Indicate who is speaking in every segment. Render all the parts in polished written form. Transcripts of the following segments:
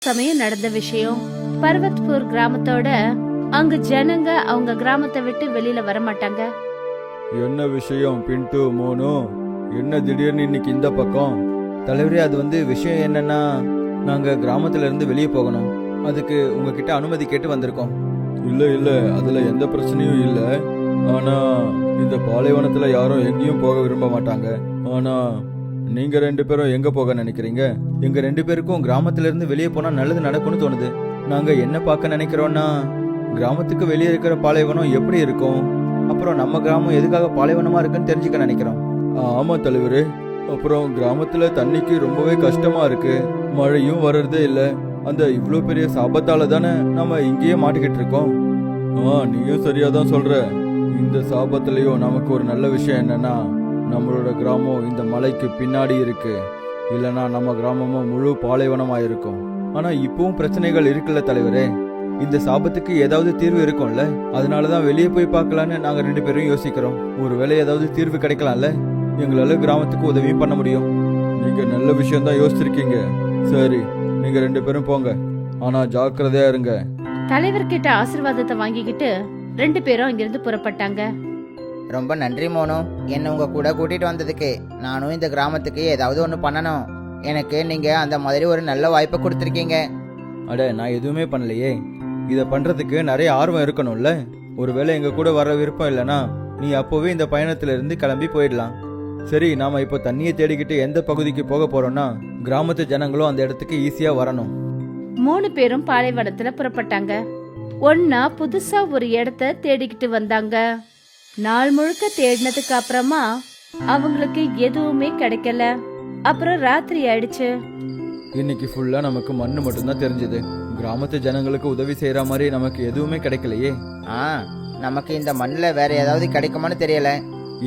Speaker 1: சமயம் நடந்த விஷயம். பர்வத்பூர் கிராமத்தோட அங்க ஜனங்க அவங்க கிராமத்தை விட்டு வெளியில வர மாட்டாங்க.
Speaker 2: என்ன விஷயம் பின்ட்டு மோனு? என்ன திடீர்னு இன்னைக்கு இந்த பக்கம்?
Speaker 3: தலைவரே, அது விஷயம் என்னன்னா, நாங்க கிராமத்துல இருந்து வெளியே போகணும். அதுக்கு உங்ககிட்ட அனுமதி கேட்டு வந்திருக்கோம்.
Speaker 2: இல்ல இல்ல, அதுல எந்த பிரச்சனையும் இல்ல. ஆனா இந்த பாலைவனத்துல யாரும் எங்கேயும் போக விரும்ப மாட்டாங்க. ஆனா நீங்க 2 பேரும் எங்க போக நினைக்கிறீங்க?
Speaker 3: எங்க 2 பேருக்கும் கிராமத்துல இருந்து வெளியே போனா நல்லது நடக்கும்னு தோணுது. நாங்க என்ன பார்க்க நினைக்கிறோம்னா, கிராமத்துக்கு வெளியே இருக்கிற பாலைவனம் எப்படி இருக்கும், அப்புறம் நம்ம கிராமம் எதுக்காக பாலைவனமா இருக்குன்னு தெரிஞ்சுக்க நினைக்கிறோம்.
Speaker 2: ஆமா தலைவரே, அப்புறம் கிராமத்துல தண்ணிக்கு ரொம்பவே கஷ்டமா இருக்கு. மழையும் வர்றதே இல்ல. அந்த இவ்ளோ பெரிய சாபத்தால தானே நம்ம இங்கேயே மாட்டிக்கிட்டு இருக்கோம். நீயும் சரியாதான் சொல்ற. இந்த சாபத்திலயும் நமக்கு ஒரு நல்ல விஷயம் என்னன்னா, நம்மளோட கிராமம் இந்த மலைக்கு பின்னாடி இருக்கு. இல்லனா நம்ம கிராமமும் முழு பாலைவனமா இருக்கும்.
Speaker 3: ஆனா இப்பவும் பிரச்சனைகள் இருக்குல்ல தலைவரே. இந்த சாபத்துக்கு ஏதாவது தீர்வு இருக்கும்ல. அதனாலதான் வெளியே போய் பார்க்கலான்னு நாங்க 2 பேரும் யோசிக்கிறோம். ஒருவேளை ஏதாவது தீர்வு கிடைக்கலாம்ல, எங்களால கிராமத்துக்கு உதவியும் பண்ண முடியும்.
Speaker 2: நீங்க நல்ல விஷயம் தான் யோசிச்சிருக்கீங்க. சரி, நீங்க 2 பேரும் போங்க. ஆனா ஜாக்கிரதையா இருங்க.
Speaker 1: தலைவர்கிட்ட ஆசீர்வாதத்தை வாங்கிக்கிட்டு 2 பேரும் அங்கிருந்து புறப்பட்டாங்க.
Speaker 4: ரொம்ப நன்றி மோனு, என்னை உங்க கூட கூட்டிட்டு வந்ததுக்கு. நானும் இந்த கிராமத்துக்கு ஏதாவது ஒன்று பண்ணணும். எனக்கு நீங்க அந்த மாதிரி ஒரு நல்ல வாய்ப்பை கொடுத்துருக்கீங்க.
Speaker 3: அட, நான் எதுவுமே பண்ணலையே. இதை பண்றதுக்கு நிறைய ஆர்வம் இருக்கணும்ல. ஒருவேளை எங்க கூட வர விருப்பம் இல்லைன்னா நீ அப்போவே இந்த பயணத்துல இருந்து கிளம்பி போயிடலாம். சரி, நாம இப்போ தண்ணியை தேடிக்கிட்டு எந்த பகுதிக்கு போக போறோம்னா, கிராமத்து ஜனங்களும் அந்த இடத்துக்கு ஈஸியா வரணும்.
Speaker 1: 3 பேரும் பாலைவனத்துல புறப்பட்டாங்க. ஒன்னா புதுசா ஒரு இடத்த தேடிக்கிட்டு வந்தாங்க. நாள் முழுக்க தேடினதுக்கு அப்புறமா அவங்களுக்கு எதுவுமே கிடைக்கல. அப்புறம் ராத்திரி ஆயிடுச்சு.
Speaker 3: இன்னைக்கு ஃபுல்லா நமக்கு மண்ணு மட்டும்தான் தெரிஞ்சது. கிராமத்து ஜனங்களுக்கு உதவி செய்யற மாதிரி நமக்கு எதுவுமே கிடைக்கலையே.
Speaker 4: நமக்கு இந்த மண்ணில் வேற ஏதாவது கிடைக்குமான்னு தெரியல.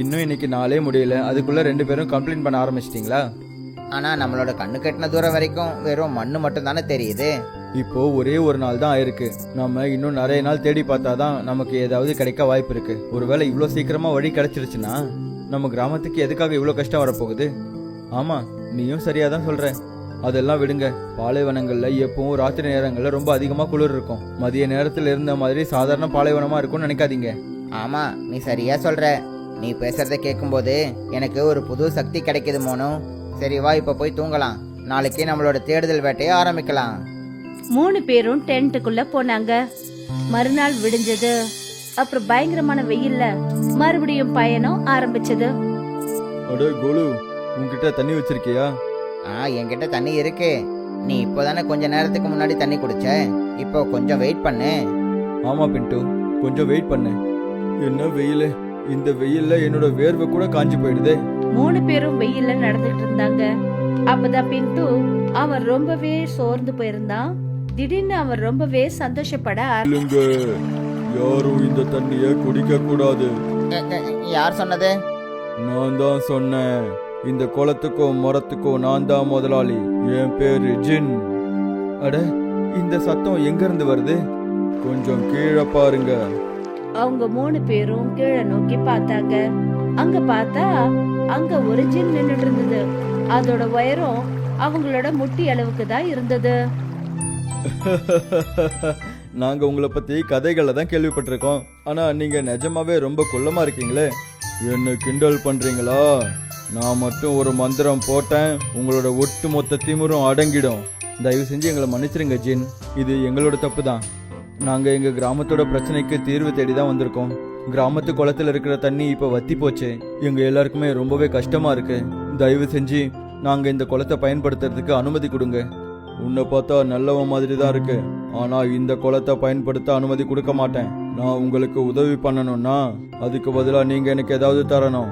Speaker 3: இன்னும் இன்னைக்கு நாளே முடியல, அதுக்குள்ள 2 பேரும் கம்ப்ளைண்ட் பண்ண ஆரம்பிச்சிட்டீங்களா?
Speaker 4: ஆனா நம்மளோட கண்ணு கட்டின தூரம் வரைக்கும் வெறும் மண்ணு மட்டும் தானே தெரியுது.
Speaker 3: இப்போ ஒரே ஒரு நாள் தான் ஆயிருக்கு. நம்ம இன்னும் நிறைய நாள் தேடி பார்த்தாதான் நமக்கு ஏதாவது கிடைக்க வாய்ப்பு இருக்கு. ஒருவேளை இவ்வளோ சீக்கிரமா வழி கிடைச்சிருச்சுன்னா நம்ம கிராமத்துக்கு எதுக்காக இவ்வளோ கஷ்டம் வரப்போகுது? ஆமா, நீயும் சரியா தான் சொல்ற. அதெல்லாம் விடுங்க. பாலைவனங்கள்ல எப்பவும் ராத்திரி நேரங்கள்ல ரொம்ப அதிகமா குளிர் இருக்கும். மதிய நேரத்துல இருந்த மாதிரி சாதாரண பாலைவனமா இருக்கும்னு நினைக்காதீங்க.
Speaker 4: ஆமா, நீ சரியா சொல்ற. நீ பேசுறத கேட்கும்போது எனக்கு ஒரு புது சக்தி கிடைக்குது மோனு. சரி வா, இப்ப போய் தூங்கலாம். நாளைக்கு நம்மளோட தேடுதல் வேட்டையை ஆரம்பிக்கலாம்.
Speaker 1: 3 பேரும் டென்ட்டுக்குள்ள போனாங்க. மறுநாள் விடிஞ்சது. அப்புறம் பயங்கரமான வெயில்ல மறுபடியும் பயணம் ஆரம்பிச்சது.
Speaker 2: அடே கோலு, உன்கிட்ட தண்ணி வச்சிருக்கியா?
Speaker 4: என்கிட்ட தண்ணி இருக்கு. நீ இப்போதானே கொஞ்ச நேரத்துக்கு முன்னாடி தண்ணி குடிச்ச. இப்போ கொஞ்சம் வெயிட் பண்ணு.
Speaker 3: ஆமா பின்ட்டு, கொஞ்சம் வெயிட் பண்ணு.
Speaker 2: என்ன வெயிலு! இந்த வெயில்ல என்னோட வேர்வை கூட காஞ்சி போயிடுதே.
Speaker 1: 3 பேரும் வெயில்ல நடந்துட்டு இருந்தாங்க. அப்பதான் பின்ட்டு அவன் ரொம்பவே சோர்ந்து போயிருந்தான். திடீர்னு அவன் ரொம்பவே சந்தோஷப்பட
Speaker 2: இல்லைங்க, யாரும் இந்த தண்ணிய குடிக்க கூடாது.
Speaker 4: யார் சொன்னது?
Speaker 2: நான் தான் சொன்னேன். இந்த குளத்துக்கும் மரத்துக்கும் நான் தான் முதலாளி. என் பேரு ஜின்.
Speaker 3: அட, இந்த சத்தம் எங்க இருந்து வருது?
Speaker 2: கொஞ்சம் கீழே பாருங்க.
Speaker 1: அவங்க 3 பேரும் கீழே நோக்கி பார்த்தாங்க. அங்க பார்த்தா அங்க ஒரு ஜின் நின்னுட்டு இருந்தது. அதோட உயரம் அவங்களோட முட்டி அளவுக்கு தான் இருந்தது.
Speaker 2: நாங்க உங்களை பத்தி கதைகளை தான் கேள்விப்பட்டிருக்கோம். ஆனா நீங்க நிஜமாவே ரொம்ப குள்ளமா இருக்கீங்களே. என்ன கிண்டல் பண்றீங்களா? நான் மட்டும் ஒரு மந்திரம் போட்டேன், உங்களோட ஒட்டு மொத்த திமிரும் அடங்கிடும்.
Speaker 3: தயவு செஞ்சு எங்களை மன்னிச்சிருங்க ஜின். இது எங்களோட தப்பு தான். நாங்க எங்க கிராமத்தோட பிரச்சனைக்கு தீர்வு தேடி தான் வந்திருக்கோம். கிராமத்து குளத்துல இருக்கிற தண்ணி இப்ப வத்தி போச்சு. எங்க எல்லாருக்குமே ரொம்பவே கஷ்டமா இருக்கு. தயவு செஞ்சு நாங்க இந்த குளத்தை பயன்படுத்துறதுக்கு அனுமதி கொடுங்க.
Speaker 2: உன்னை பார்த்தா நல்லவன் மாதிரி தான் இருக்கு. ஆனா இந்த குளத்தை பயன்படுத்த அனுமதி கொடுக்க மாட்டேன். நான் உங்களுக்கு உதவி பண்ணணும்னா அதுக்கு பதிலா நீங்க எனக்கு ஏதாவது தரணும்.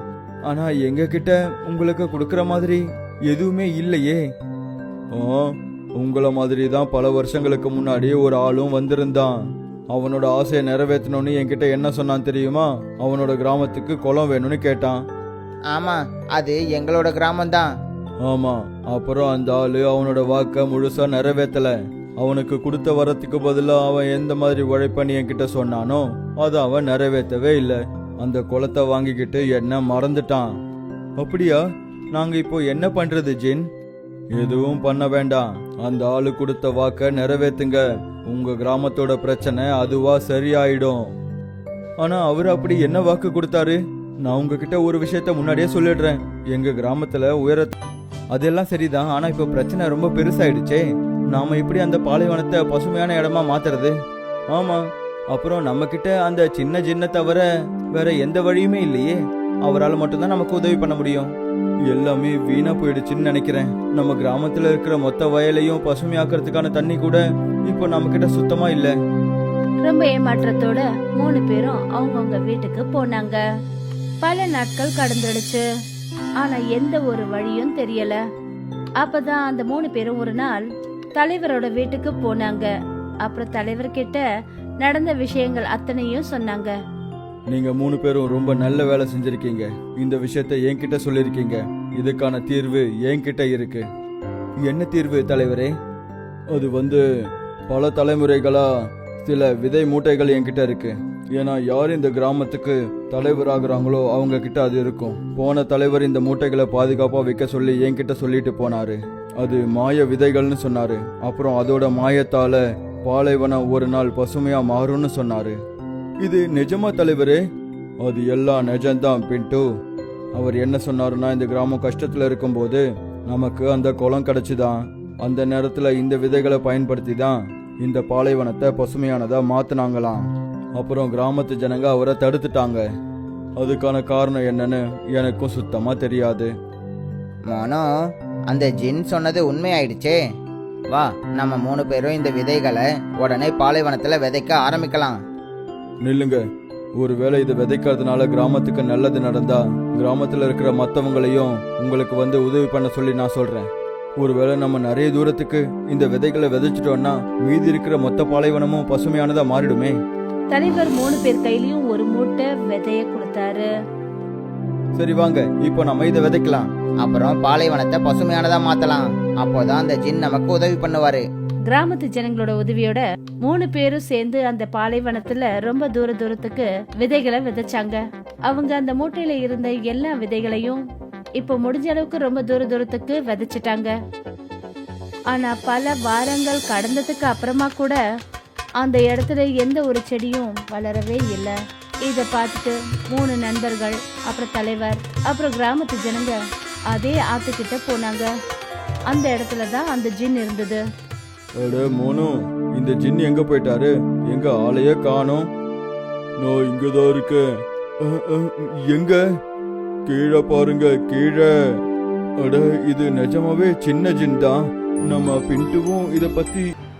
Speaker 3: ஆனா எங்க கிட்ட உங்களுக்கு கொடுக்கற மாதிரி எதுவுமே இல்லையே.
Speaker 2: உங்களை மாதிரி தான் பல வருஷங்களுக்கு முன்னாடி ஒரு ஆளும் வந்திருந்தான். அவனோட ஆசையை நிறைவேற்றணும்னு என்கிட்ட என்ன சொன்னான் தெரியுமா? அவனோட கிராமத்துக்கு குளம் வேணும்னு கேட்டான்.
Speaker 4: ஆமா, அது எங்களோட கிராமம் தான்.
Speaker 2: ஆமா, அப்புறம் அந்த ஆளு அவனோட வாக்க முழுசா நிறைவேற்றல. அவனுக்கு கொடுத்த வரத்துக்கு பதிலா அவன் எந்த மாதிரி உழைப்பன்னு என்கிட்ட சொன்னானோ அதை அவன் நிறைவேற்றவே இல்லை. அந்த குளத்தை வாங்கிக்கிட்டு என்ன மறந்துட்டான்.
Speaker 3: அப்படியா? நாங்க இப்போ என்ன பண்றது ஜின்?
Speaker 2: எதுவும் பண்ண வேண்டாம், அந்த ஆளு கொடுத்த வாக்க நிறைவேத்துங்க. உங்க கிராமத்தோட பிரச்சனை அதுவா சரியாயிடும். ஆனா அவர் அப்படி என்ன வாக்கு கொடுத்தாரு? நான் உங்ககிட்ட ஒரு விஷயத்த முன்னாடியே சொல்லிடுறேன். எங்க கிராமத்துல அதெல்லாம் சரிதான், ஆனா இப்ப பிரச்சனை ரொம்ப பெருசாயிடுச்சே. நாம இப்படி அந்த பாலைவனத்தை பசுமையான இடமா மாத்துறது? ஆமா, அப்புறம் நம்ம கிட்ட அந்த சின்ன ஜின்ன தவிர வேற எந்த வழியுமே இல்லையே. அவரால் மட்டும்தான் நமக்கு உதவி பண்ண முடியும். எல்லாமே வீணா போயிடுச்சுன்னு நினைக்கிறேன். நம்ம கிராமத்துல இருக்கிற மொத்த வயலையும் பசுமையாக்குறதுக்கான தண்ணி கூட இப்போ நம்ம கிட்ட சுத்தமா இல்ல.
Speaker 1: ரொம்ப ஏமாற்றத்தோட 3 பேரும் அவங்கவுங்க வீட்டுக்கு போனாங்க. பல நாட்கள் கடந்துடுச்சு, ஆனா எந்த ஒரு வழியும் தெரியல. அப்பதான் அந்த 3 பேரும் ஒரு நாள் தலைவரோட வீட்டுக்கு போனாங்க. அப்புறம் தலைவர்கிட்ட நடந்த விஷயங்கள் அத்தனையும் சொன்னாங்க.
Speaker 2: நீங்க 3 பேரும் ரொம்ப நல்ல வேலை செஞ்சிருக்கீங்க. இந்த விஷயத்தை என்கிட்ட சொல்லிருக்கீங்க. இதுக்கான தீர்வு என்கிட்ட இருக்கு. என்ன தீர்வு தலைவரே? அது பல தலைமுறைகளா சில விதை மூட்டைகள் என்கிட்ட இருக்கு. ஏன்னா யார் இந்த கிராமத்துக்கு தலைவராகிறாங்களோ அவங்க கிட்ட அது இருக்கும். போன தலைவர் இந்த மூட்டைகளை பாதுகாப்பா வைக்க சொல்லி என்கிட்ட சொல்லிட்டு போனாரு. அது மாய விதைகள்னு சொன்னாரு. அப்புறம் அதோட மாயத்தால பாலைவனம் ஒரு நாள் பசுமையா மாறும்னு சொன்னாரு. இது நிஜமா தலைவரே? அது எல்லாம் நிஜம்தான் பின்ட்டு. அவர் என்ன சொன்னாருன்னா, இந்த கிராமம் கஷ்டத்துல இருக்கும்போது நமக்கு அந்த குளம் கிடைச்சுதான். அந்த நேரத்துல இந்த விதைகளை பயன்படுத்தி தான் இந்த பாலைவனத்தை பசுமையானதா மாத்தினாங்களாம். அப்புறம் கிராமத்து ஜனங்க அவரை தடுத்துட்டாங்க. அதுக்கான காரணம் என்னன்னு எனக்கும் சுத்தமா தெரியாது.
Speaker 4: மோனோ, அந்த ஜின் சொன்னது உண்மையாயிடுச்சே. வா, நம்ம 3 பேரும் இந்த விதைகளை உடனே பாலைவனத்துல விதைக்க ஆரம்பிக்கலாம்.
Speaker 2: நில்லுங்க. ஒருவேளை இது விதைக்கிறதுனால கிராமத்துக்கு நல்லது நடந்தா கிராமத்துல இருக்கிற மத்தவங்களையும் உங்களுக்கு உதவி பண்ண சொல்லி நான் சொல்றேன். ஒருவேளை நம்ம நிறைய தூரத்துக்கு இந்த விதைகளை விதைச்சிட்டோம்னா மீதி இருக்கிற மொத்த பாலைவனமும் பசுமையானதா மாறிடுமே.
Speaker 1: தலைவர் 3 பேர் கையிலயும் ஒரு மூட்டை விதைய கொடுத்தாரு.
Speaker 2: சரி வாங்க, இப்போ நம்ம இதை விதைக்கலாம்.
Speaker 4: அப்புறம் பாலைவனத்தை பசுமையானதா மாத்தலாம். அப்போதான் அந்த ஜின் நமக்கு உதவி பண்ணுவாரு.
Speaker 1: கிராமத்து ஜனங்களோட உதவியோட 3 பேரும் சேர்ந்து அந்த பாலைவனத்துல ரொம்ப தூரத்துக்கு விதைகளை விதைச்சாங்க. அவங்க அந்த மூட்டையில இருந்த எல்லா விதைகளையும் இப்போ முடிஞ்ச அளவுக்கு ரொம்ப தூரத்துக்கு விதைச்சிட்டாங்க. ஆனா பல வாரங்கள் கடந்ததுக்கு அப்புறமா கூட அந்த இடத்துல எந்த ஒரு செடியும் வளரவே இல்லை. இத பார்த்துட்டு 3 நண்பர்கள், அப்புறம் தலைவர், அப்புறம் கிராமத்து ஜனங்க அதே ஆத்துக்கிட்ட போனாங்க. அந்த இடத்துல தான் அந்த ஜின் இருந்தது.
Speaker 2: அட மோனு, இந்த ஜின் எங்க போயிட்டாரு? எங்க ஆளையே காணோம். நான் இங்கதான் இருக்கேன். எங்க? கீழே பாருங்க, கீழே. அட, இது நிஜமாவே சின்ன ஜின் தான். நம்ம பின்ட்டுவும் இத பத்தி